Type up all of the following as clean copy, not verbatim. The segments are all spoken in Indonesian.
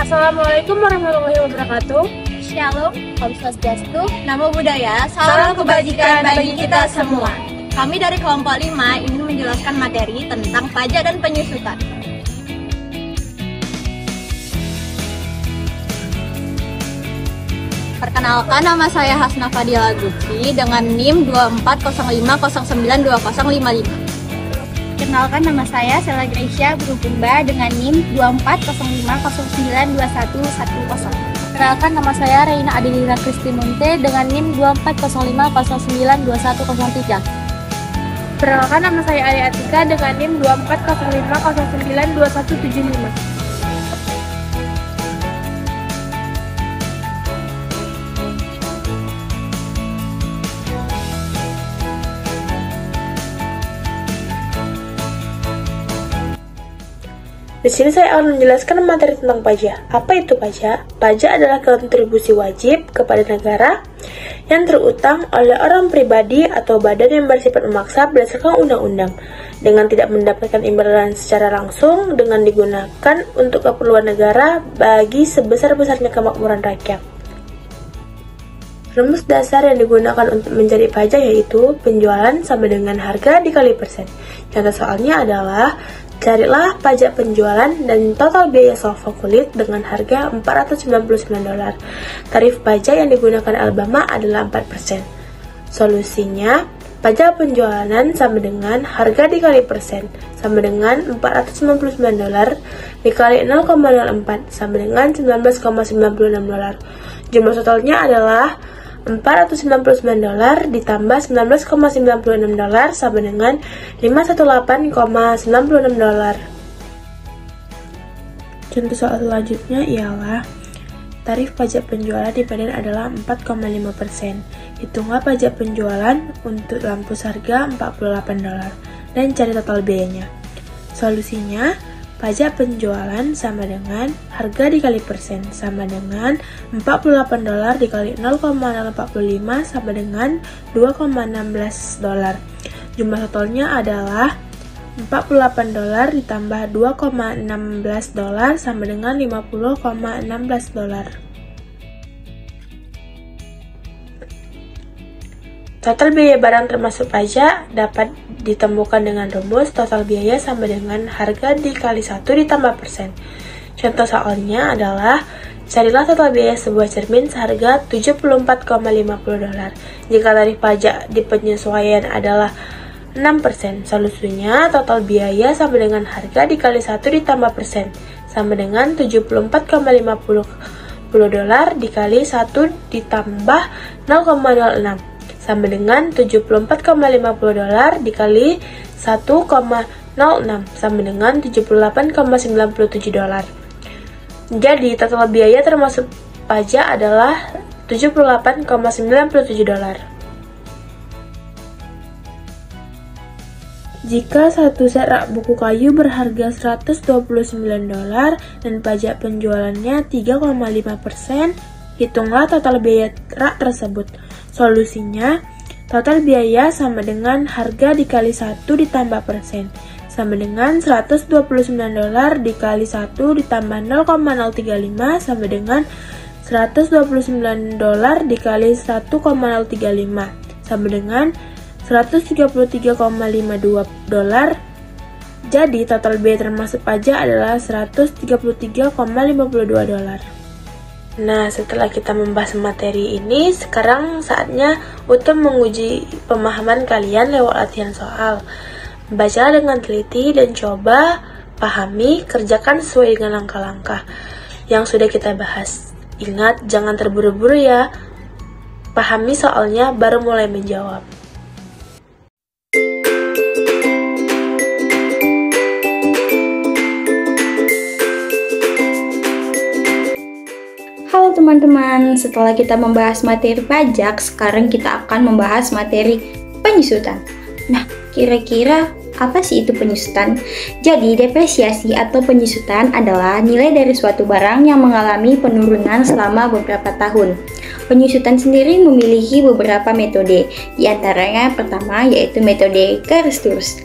Assalamualaikum warahmatullahi wabarakatuh. Shalom, Om Swastiastu, Namo Buddhaya, salam kebajikan bagi kita semua. Kami dari kelompok 5 ingin menjelaskan materi tentang pajak dan penyusutan. Perkenalkan, nama saya Hasna Fadila Lutfi dengan NIM 2405092055. Kenalkan, nama saya Sela Gracia Berupumba dengan NIM 2405092110. Kenalkan, nama saya Reina Adelina Kristimunte dengan NIM 2405092103. Perkenalkan, nama saya Ari Atika dengan NIM 2405092175. Di sini saya akan menjelaskan materi tentang pajak. Apa itu pajak? Pajak adalah kontribusi wajib kepada negara yang terutang oleh orang pribadi atau badan yang bersifat memaksa berdasarkan undang-undang dengan tidak mendapatkan imbalan secara langsung dengan digunakan untuk keperluan negara bagi sebesar-besarnya kemakmuran rakyat. Rumus dasar yang digunakan untuk mencari pajak yaitu penjualan sama dengan harga dikali persen. Contoh soalnya adalah carilah pajak penjualan dan total biaya salvo kulit dengan harga $499. Tarif pajak yang digunakan Alabama adalah 4%. Solusinya, pajak penjualan sama dengan harga dikali persen sama dengan $499 dikali 0,04 sama dengan $19,96. Jumlah totalnya adalah $499 ditambah $19,96 sama dengan $518,96. Contoh soal selanjutnya ialah tarif pajak penjualan di Medan adalah 4,5%. Hitunglah pajak penjualan untuk lampu seharga $48 dan cari total biayanya. Solusinya, pajak penjualan sama dengan harga dikali persen sama dengan $48 dikali 0,045 sama dengan $2,16. Jumlah totalnya adalah $48 ditambah $2,16 sama dengan $50,16. Total biaya barang termasuk pajak dapat ditemukan dengan rumus total biaya sama dengan harga dikali 1 ditambah persen. Contoh soalnya adalah carilah total biaya sebuah cermin seharga $74,50. Jika tarif pajak di penyesuaian adalah 6%, solusinya total biaya sama dengan harga dikali 1 ditambah persen sama dengan $74,50 dikali 1 ditambah 0,06 sama dengan $74,50 dikali 1,06 sama dengan $78,97. Jadi total biaya termasuk pajak adalah $78,97. Jika satu set rak buku kayu berharga $129 dan pajak penjualannya 3,5%, hitunglah total biaya rak tersebut. Solusinya, total biaya sama dengan harga dikali 1 ditambah persen, sama dengan $129 dikali 1 ditambah 0,035 sama dengan $129 dikali 1,035 sama dengan $133,52. Jadi total biaya termasuk pajak adalah $133,52. Nah, setelah kita membahas materi ini, sekarang saatnya untuk menguji pemahaman kalian lewat latihan soal. Bacalah dengan teliti dan coba pahami, kerjakan sesuai dengan langkah-langkah yang sudah kita bahas. Ingat, jangan terburu-buru ya. Pahami soalnya baru mulai menjawab. Halo teman-teman, setelah kita membahas materi pajak, sekarang kita akan membahas materi penyusutan. Nah, kira-kira apa sih itu penyusutan? Jadi, depresiasi atau penyusutan adalah nilai dari suatu barang yang mengalami penurunan selama beberapa tahun. Penyusutan sendiri memiliki beberapa metode, di antaranya pertama yaitu metode garis lurus.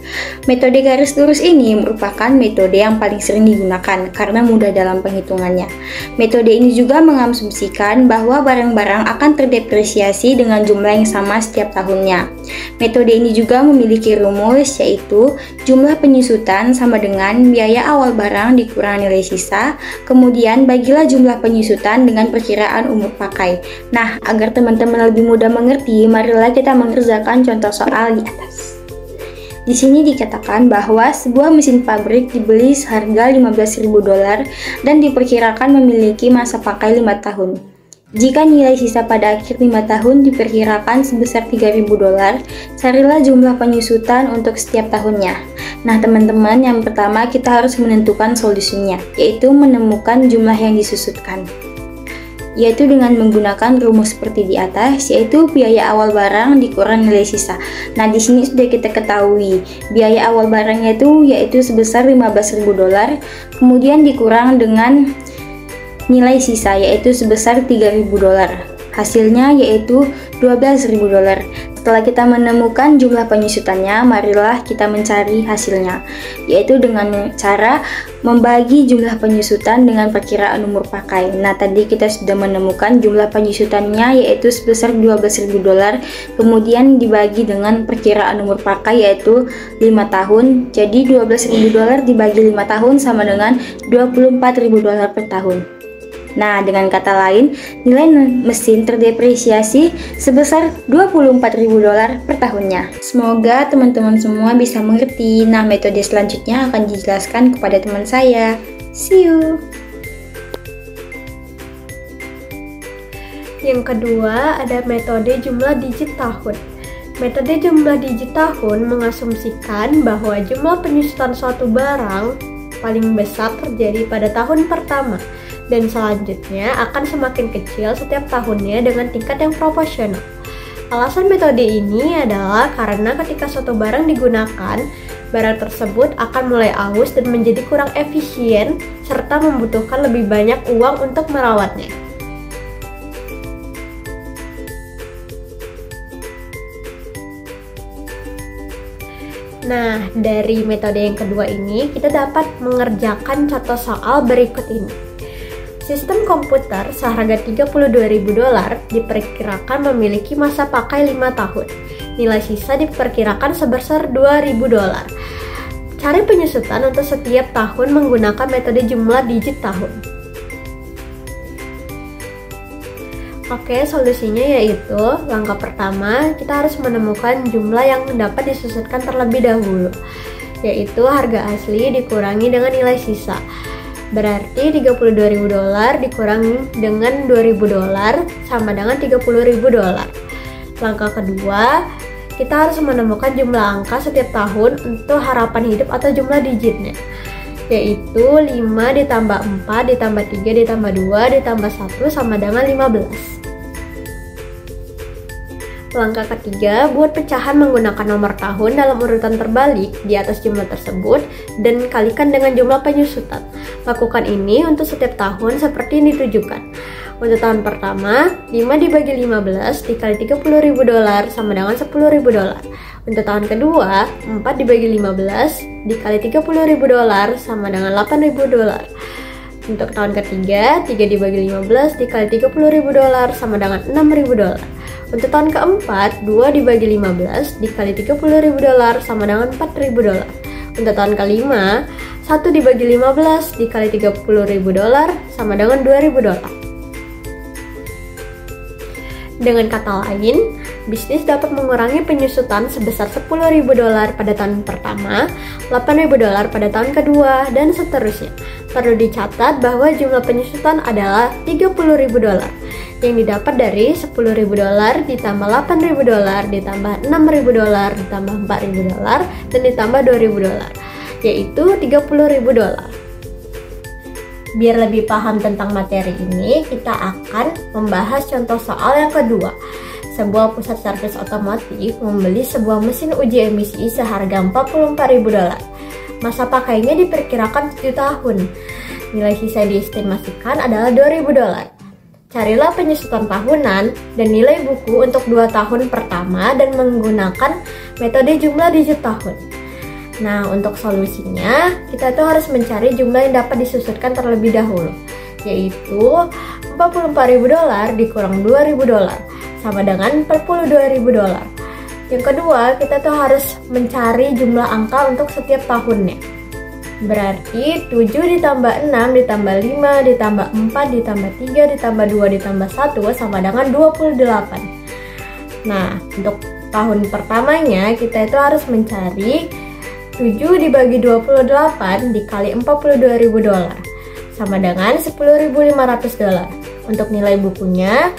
Metode garis lurus ini merupakan metode yang paling sering digunakan karena mudah dalam penghitungannya. Metode ini juga mengasumsikan bahwa barang-barang akan terdepresiasi dengan jumlah yang sama setiap tahunnya. Metode ini juga memiliki rumus yaitu jumlah penyusutan sama dengan biaya awal barang dikurang nilai sisa, kemudian bagilah jumlah penyusutan dengan perkiraan umur pakai. Nah, agar teman-teman lebih mudah mengerti, marilah kita mengerjakan contoh soal di atas. Di sini dikatakan bahwa sebuah mesin pabrik dibeli seharga $15.000 dan diperkirakan memiliki masa pakai 5 tahun. Jika nilai sisa pada akhir 5 tahun diperkirakan sebesar $3.000, carilah jumlah penyusutan untuk setiap tahunnya. Nah teman-teman, yang pertama kita harus menentukan solusinya, yaitu menemukan jumlah yang disusutkan, yaitu dengan menggunakan rumus seperti di atas, yaitu biaya awal barang dikurang nilai sisa. Nah di sini sudah kita ketahui biaya awal barangnya yaitu sebesar $15.000, kemudian dikurang dengan nilai sisa yaitu sebesar $3.000. Hasilnya yaitu $12.000. Setelah kita menemukan jumlah penyusutannya, marilah kita mencari hasilnya, yaitu dengan cara membagi jumlah penyusutan dengan perkiraan umur pakai. Nah, tadi kita sudah menemukan jumlah penyusutannya yaitu sebesar $12.000, kemudian dibagi dengan perkiraan umur pakai yaitu 5 tahun. Jadi $12.000 dibagi 5 tahun sama dengan $24.000 per tahun. Nah, dengan kata lain, nilai mesin terdepresiasi sebesar $24.000 per tahunnya. Semoga teman-teman semua bisa mengerti. Nah, metode selanjutnya akan dijelaskan kepada teman saya. See you! Yang kedua, ada metode jumlah digit tahun. Metode jumlah digit tahun mengasumsikan bahwa jumlah penyusutan suatu barang paling besar terjadi pada tahun pertama, dan selanjutnya akan semakin kecil setiap tahunnya dengan tingkat yang proporsional. Alasan metode ini adalah karena ketika suatu barang digunakan, barang tersebut akan mulai aus dan menjadi kurang efisien serta membutuhkan lebih banyak uang untuk merawatnya. Nah, dari metode yang kedua ini kita dapat mengerjakan contoh soal berikut ini. Sistem komputer seharga $32.000 diperkirakan memiliki masa pakai 5 tahun. Nilai sisa diperkirakan sebesar $2.000. Cari penyusutan untuk setiap tahun menggunakan metode jumlah digit tahun. Oke, solusinya yaitu langkah pertama, kita harus menemukan jumlah yang dapat disusutkan terlebih dahulu, yaitu harga asli dikurangi dengan nilai sisa. Berarti $32.000 dikurangi dengan $2.000 sama dengan $30.000. Langkah kedua, kita harus menemukan jumlah angka setiap tahun untuk harapan hidup atau jumlah digitnya, yaitu 5 ditambah 4 ditambah 3 ditambah 2 ditambah 1 sama dengan 15. Langkah ketiga, buat pecahan menggunakan nomor tahun dalam urutan terbalik di atas jumlah tersebut dan kalikan dengan jumlah penyusutan. Lakukan ini untuk setiap tahun seperti yang ditujukan. Untuk tahun pertama, 5 dibagi 15 dikali $30.000 sama dengan $10.000. Untuk tahun kedua, 4 dibagi 15 dikali $30.000 sama dengan $8.000. Untuk tahun ketiga, 3 dibagi 15 dikali $30.000 sama dengan $6.000. Untuk tahun keempat, 2 dibagi 15 dikali $30.000 sama dengan $4.000. Untuk tahun kelima, 1 dibagi 15 dikali $30.000 sama dengan $2.000. Dengan kata lain, bisnis dapat mengurangi penyusutan sebesar $10.000 pada tahun pertama, $8.000 pada tahun kedua, dan seterusnya. Perlu dicatat bahwa jumlah penyusutan adalah $30.000 yang didapat dari $10.000 ditambah $8.000 ditambah $6.000 ditambah $4.000 dan ditambah $2.000, yaitu $30.000. Biar lebih paham tentang materi ini, kita akan membahas contoh soal yang kedua. Sebuah pusat servis otomotif membeli sebuah mesin uji emisi seharga $44.000. Masa pakainya diperkirakan 7 tahun. Nilai sisa diestimasikan adalah $2.000. Carilah penyusutan tahunan dan nilai buku untuk 2 tahun pertama dan menggunakan metode jumlah digit tahun. Nah, untuk solusinya, kita tuh harus mencari jumlah yang dapat disusutkan terlebih dahulu, yaitu $44.000 dikurang $2.000 sama dengan $42.000. Yang kedua, kita tuh harus mencari jumlah angka untuk setiap tahunnya. Berarti 7 ditambah 6 ditambah 5 ditambah 4 ditambah 3 ditambah 2 ditambah 1 sama dengan 28. Nah, untuk tahun pertamanya kita itu harus mencari 7 dibagi 28 dikali $42.000 sama dengan $10.500. Untuk nilai bukunya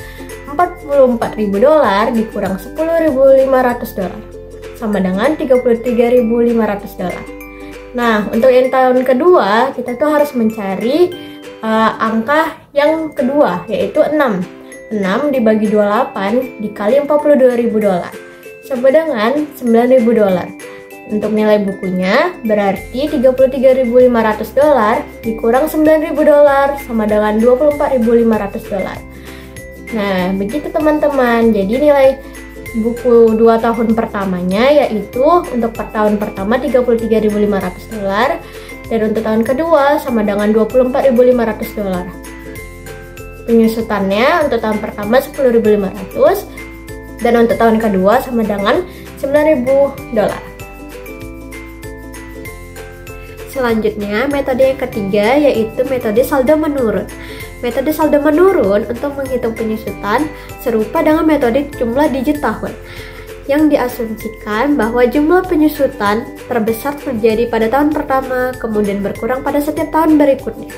$44.000 dikurang $10.500 sama dengan $33.500. Nah, untuk yang tahun kedua, kita tuh harus mencari angka yang kedua, yaitu 6. 6 dibagi 28 dikali $42.000 sama dengan $9.000. Untuk nilai bukunya berarti $33.500 dikurang $9.000 sama dengan $24.500. Nah, begitu teman-teman. Jadi nilai buku 2 tahun pertamanya yaitu untuk tahun pertama $33.500 dan untuk tahun kedua sama dengan $24.500. Penyusutannya untuk tahun pertama $10.500 dan untuk tahun kedua sama dengan $9.000. Selanjutnya, metode yang ketiga yaitu metode saldo menurun. Metode saldo menurun untuk menghitung penyusutan serupa dengan metode jumlah digit tahun, yang diasumsikan bahwa jumlah penyusutan terbesar terjadi pada tahun pertama, kemudian berkurang pada setiap tahun berikutnya.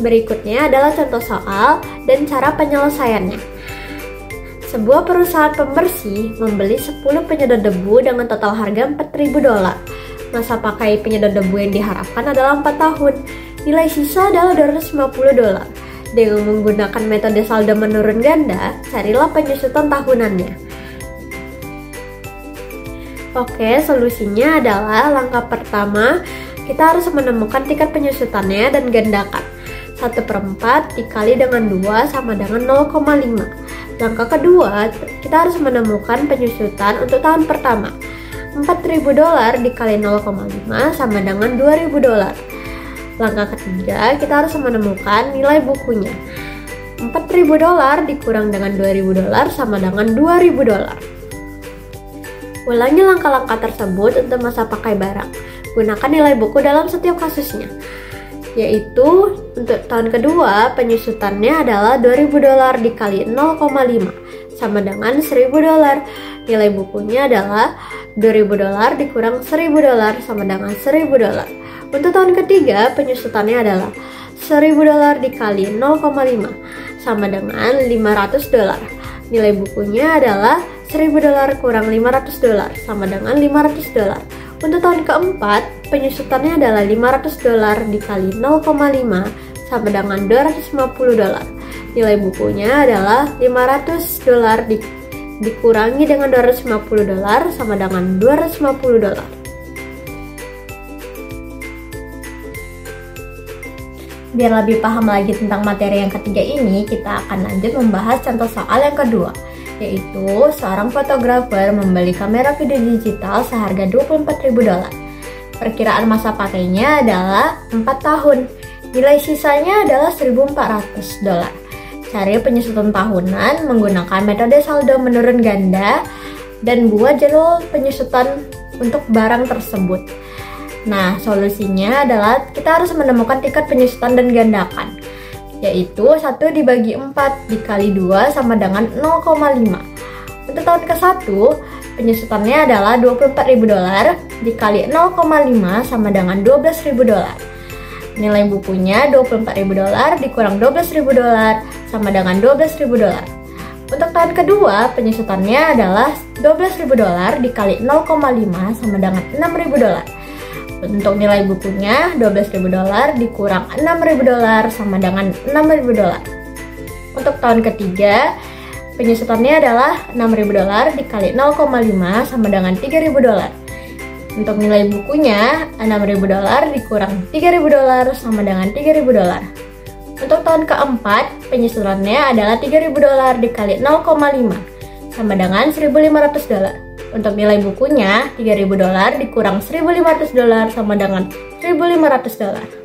Berikutnya adalah contoh soal dan cara penyelesaiannya. Sebuah perusahaan pembersih membeli 10 penyedot debu dengan total harga $4.000. Masa pakai penyedot debu yang diharapkan adalah 4 tahun. Nilai sisa adalah $250. Dengan menggunakan metode saldo menurun ganda, carilah penyusutan tahunannya. Oke, solusinya adalah langkah pertama, kita harus menemukan tingkat penyusutannya dan gandakan. 1/4 dikali dengan 2 sama dengan 0,5. Langkah kedua, kita harus menemukan penyusutan untuk tahun pertama. $4.000 dikali 0,5 sama dengan $2.000. Langkah ketiga, kita harus menemukan nilai bukunya. $4.000 dikurang dengan $2.000 sama dengan $2.000. Ulangi langkah-langkah tersebut untuk masa pakai barang. Gunakan nilai buku dalam setiap kasusnya. Yaitu, untuk tahun kedua, penyusutannya adalah $2.000 dikali 0,5 sama dengan $1.000. Nilai bukunya adalah $2.000 dikurang $1.000 sama dengan $1.000. Untuk tahun ketiga, penyusutannya adalah $1.000 dikali 0,5 sama dengan $500. Nilai bukunya adalah $1.000 kurang $500 sama dengan $500. Untuk tahun keempat, penyusutannya adalah $500 dikali 0,5 sama dengan $250. Nilai bukunya adalah $500 dikurangi dengan $250 sama dengan $250. Biar lebih paham lagi tentang materi yang ketiga ini, kita akan lanjut membahas contoh soal yang kedua, yaitu seorang fotografer membeli kamera video digital seharga $24.000. Perkiraan masa pakainya adalah 4 tahun. Nilai sisanya adalah $1.400. Cari penyusutan tahunan menggunakan metode saldo menurun ganda dan buat jadwal penyusutan untuk barang tersebut. Nah, solusinya adalah kita harus menemukan tingkat penyusutan dan gandakan, yaitu 1 dibagi 4 dikali 2 sama dengan 0,5. Untuk tahun ke-1, penyusutannya adalah $24.000 dikali 0,5 sama dengan $12.000. Nilai bukunya $24.000 dikurang $12.000 sama dengan $12.000. Untuk tahun kedua, penyusutannya adalah $12.000 dikali 0,5 sama dengan $6.000. Untuk nilai bukunya $12.000 dikurang $6.000 sama dengan $6.000. Untuk tahun ketiga, penyusutannya adalah $6.000 dikali 0,5 sama dengan $3.000. Untuk nilai bukunya $6.000 dikurang $3.000 sama dengan $3.000. Untuk tahun keempat, penyusunannya adalah $3.000 dikali 0,5 sama dengan $1.500. Untuk nilai bukunya, $3.000 dikurang $1.500 sama dengan $1.500.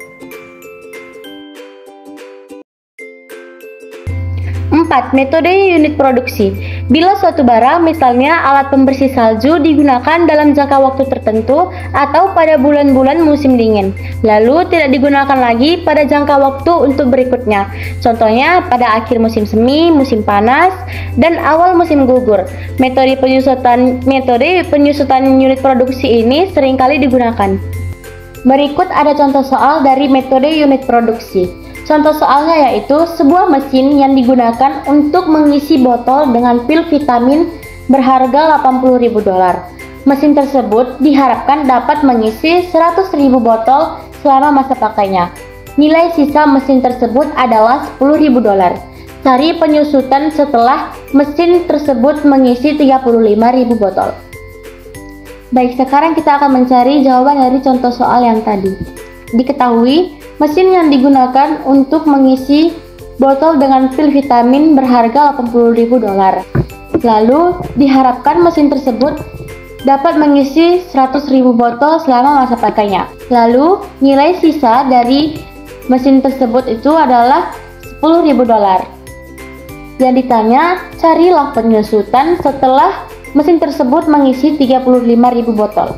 4. Metode unit produksi. Bila suatu barang, misalnya alat pembersih salju, digunakan dalam jangka waktu tertentu atau pada bulan-bulan musim dingin, lalu tidak digunakan lagi pada jangka waktu untuk berikutnya. Contohnya pada akhir musim semi, musim panas, dan awal musim gugur. Metode penyusutan unit produksi ini seringkali digunakan. Berikut ada contoh soal dari metode unit produksi. Contoh soalnya yaitu sebuah mesin yang digunakan untuk mengisi botol dengan pil vitamin berharga $80.000. Mesin tersebut diharapkan dapat mengisi 100.000 botol selama masa pakainya. Nilai sisa mesin tersebut adalah $10.000. Cari penyusutan setelah mesin tersebut mengisi 35.000 botol. Baik, sekarang kita akan mencari jawaban dari contoh soal yang tadi. Diketahui mesin yang digunakan untuk mengisi botol dengan pil vitamin berharga $80.000. Lalu diharapkan mesin tersebut dapat mengisi 100.000 botol selama masa pakainya. Lalu nilai sisa dari mesin tersebut itu adalah $10.000. Yang ditanya, carilah penyusutan setelah mesin tersebut mengisi 35.000 botol.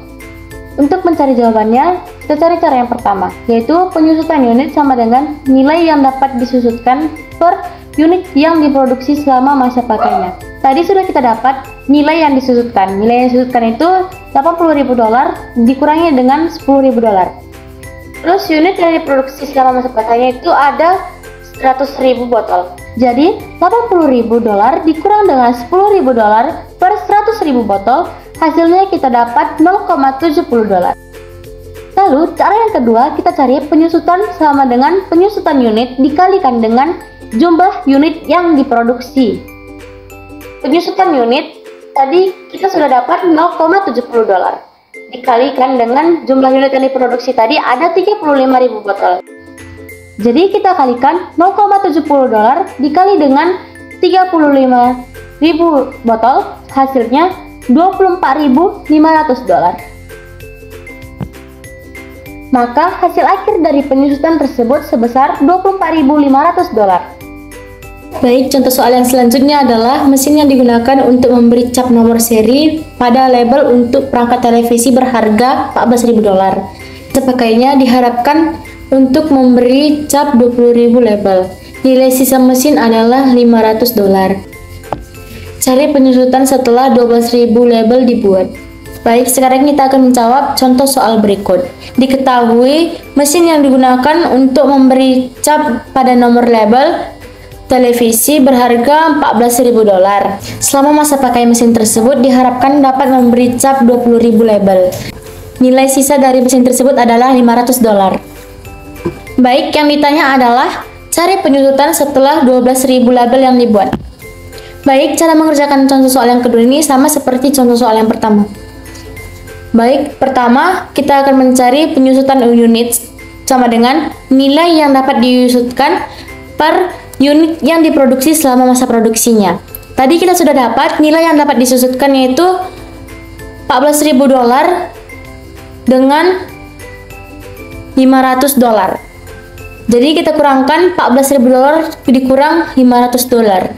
Untuk mencari jawabannya, kita cari cara yang pertama, yaitu penyusutan unit sama dengan nilai yang dapat disusutkan per unit yang diproduksi selama masa pakainya. Tadi sudah kita dapat nilai yang disusutkan. Nilai yang disusutkan itu $80.000 dikurangi dengan $10.000. Terus unit yang diproduksi selama masa pakainya itu ada 100.000 botol. Jadi $80.000 dikurang dengan $10.000 per 100.000 botol, hasilnya kita dapat $0,70. Lalu cara yang kedua, kita cari penyusutan sama dengan penyusutan unit dikalikan dengan jumlah unit yang diproduksi. Penyusutan unit tadi kita sudah dapat $0,70 dikalikan dengan jumlah unit yang diproduksi tadi ada 35.000 botol. Jadi kita kalikan $0,70 dikali dengan 35.000 botol, hasilnya $24.500. Maka hasil akhir dari penyusutan tersebut sebesar $24.500. Baik, contoh soal yang selanjutnya adalah mesin yang digunakan untuk memberi cap nomor seri pada label untuk perangkat televisi berharga $14.000. Sepakainya diharapkan untuk memberi cap 20.000 label. Nilai sisa mesin adalah $500. Cari penyusutan setelah 12.000 label dibuat. Baik, sekarang kita akan menjawab contoh soal berikut. Diketahui mesin yang digunakan untuk memberi cap pada nomor label televisi berharga $14.000. Selama masa pakai mesin tersebut diharapkan dapat memberi cap 20.000 label. Nilai sisa dari mesin tersebut adalah $500. Baik, yang ditanya adalah cari penyusutan setelah 12.000 label yang dibuat. Baik, cara mengerjakan contoh soal yang kedua ini sama seperti contoh soal yang pertama. Baik, pertama kita akan mencari penyusutan unit sama dengan nilai yang dapat diusutkan per unit yang diproduksi selama masa produksinya. Tadi kita sudah dapat nilai yang dapat disusutkan yaitu $14.000 dengan $500. Jadi kita kurangkan $14.000 dikurang $500.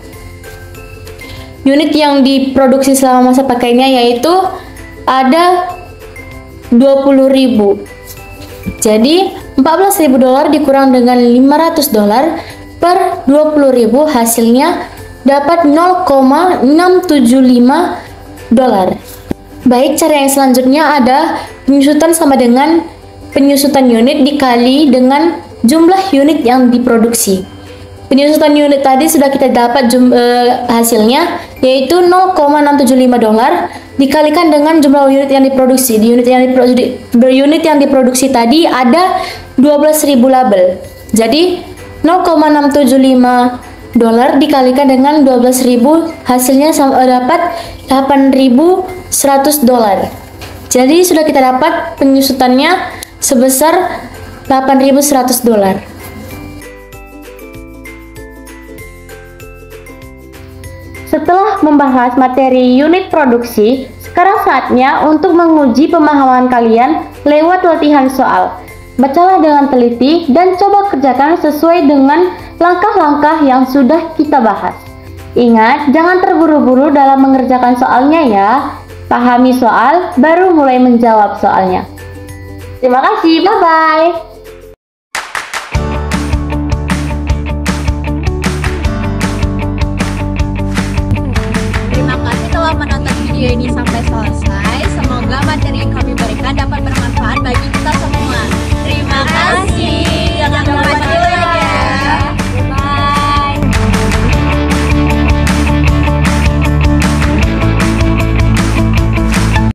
Unit yang diproduksi selama masa pakainya yaitu ada 20.000. Jadi $14.000 dikurang dengan $500 per 20.000, hasilnya dapat $0,675. Baik, cara yang selanjutnya ada penyusutan sama dengan penyusutan unit dikali dengan jumlah unit yang diproduksi. Penyusutan unit tadi sudah kita dapat hasilnya yaitu $0,675 dikalikan dengan jumlah unit yang diproduksi. Unit yang diproduksi tadi ada 12.000 label. Jadi $0,675 dikalikan dengan 12.000, hasilnya dapat $8.100. Jadi sudah kita dapat penyusutannya sebesar $8.100. setelah membahas materi unit produksi, sekarang saatnya untuk menguji pemahaman kalian lewat latihan soal. Bacalah dengan teliti dan coba kerjakan sesuai dengan langkah-langkah yang sudah kita bahas. Ingat, jangan terburu-buru dalam mengerjakan soalnya ya. Pahami soal, baru mulai menjawab soalnya. Terima kasih, bye-bye.